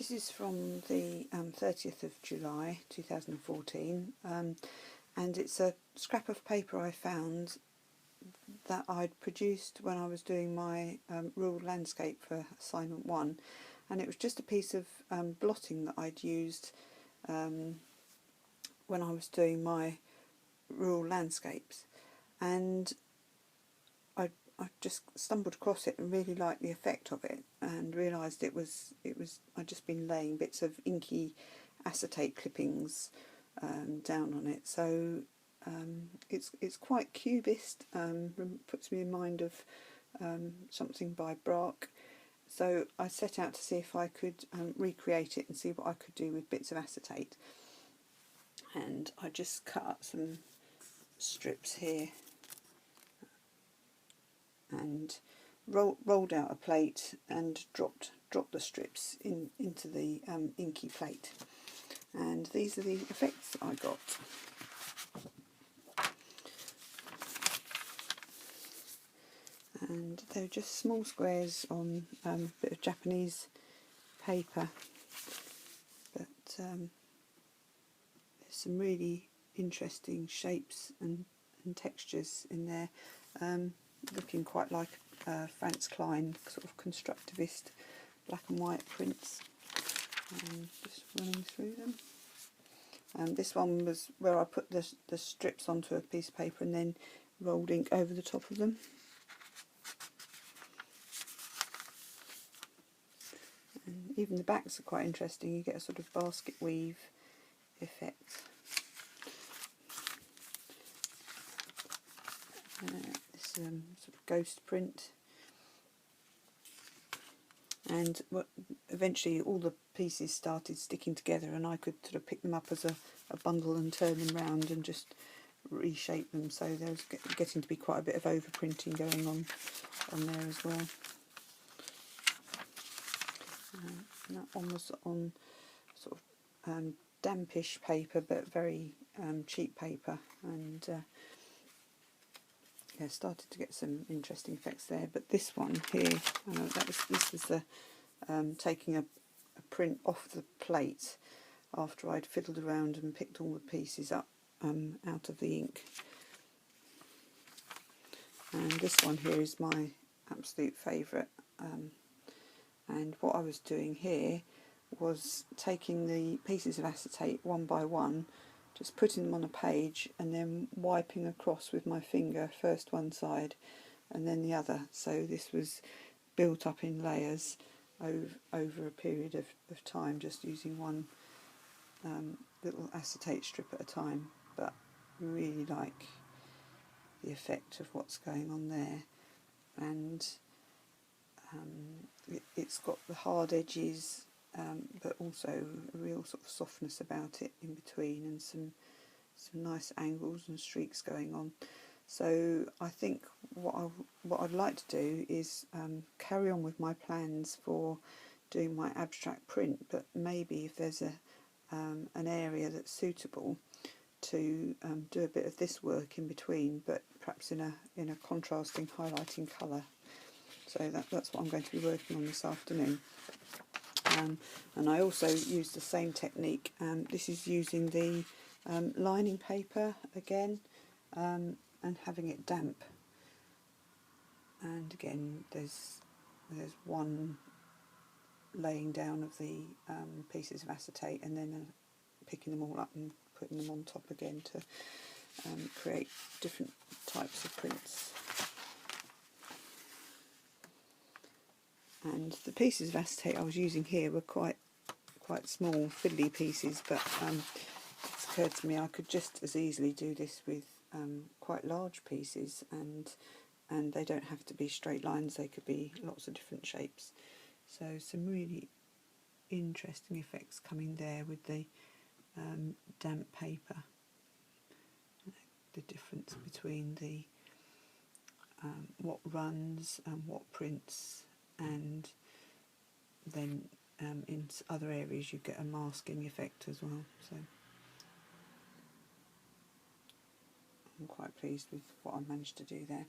This is from the 30th of July 2014, and it's a scrap of paper I found that I'd produced when I was doing my rural landscape for assignment 1, and it was just a piece of blotting that I'd used when I was doing my rural landscapes, and I just stumbled across it and really liked the effect of it, and realised it was I'd just been laying bits of inky acetate clippings down on it. So it's quite cubist, puts me in mind of something by Braque. So I set out to see if I could recreate it and see what I could do with bits of acetate. And I just cut up some strips here and rolled out a plate and dropped the strips into the inky plate. And these are the effects that I got. And they're just small squares on a bit of Japanese paper, but there's some really interesting shapes and textures in there, looking quite like Franz Klein sort of constructivist black and white prints. Just running through them. This one was where I put the strips onto a piece of paper and then rolled ink over the top of them. And even the backs are quite interesting. You get a sort of basket weave effect. This sort of ghost print, and eventually all the pieces started sticking together, and I could sort of pick them up as a bundle and turn them round and just reshape them. So there was getting to be quite a bit of overprinting going on there as well. And that one was on sort of dampish paper, but very cheap paper, and yeah, started to get some interesting effects there. But this one here, this was the taking a print off the plate after I'd fiddled around and picked all the pieces up out of the ink. And this one here is my absolute favourite. And what I was doing here was taking the pieces of acetate one by one, just putting them on a page and then wiping across with my finger, first one side and then the other. So this was built up in layers over a period of time, just using one little acetate strip at a time. But I really like the effect of what's going on there, and it's got the hard edges, but also a real sort of softness about it in between, and some nice angles and streaks going on. So I think what I'd like to do is carry on with my plans for doing my abstract print, but maybe if there's an area that's suitable to do a bit of this work in between, but perhaps in a contrasting, highlighting colour. So that's what I'm going to be working on this afternoon. And I also use the same technique. This is using the lining paper again, and having it damp. And again, there's one laying down of the pieces of acetate, and then picking them all up and putting them on top again to create different types of prints. And the pieces of acetate I was using here were quite small, fiddly pieces, but it's occurred to me I could just as easily do this with quite large pieces, and they don't have to be straight lines, they could be lots of different shapes. So some really interesting effects coming there with the damp paper. The difference between the what runs and what prints, and then in other areas you get a masking effect as well. So I'm quite pleased with what I managed to do there.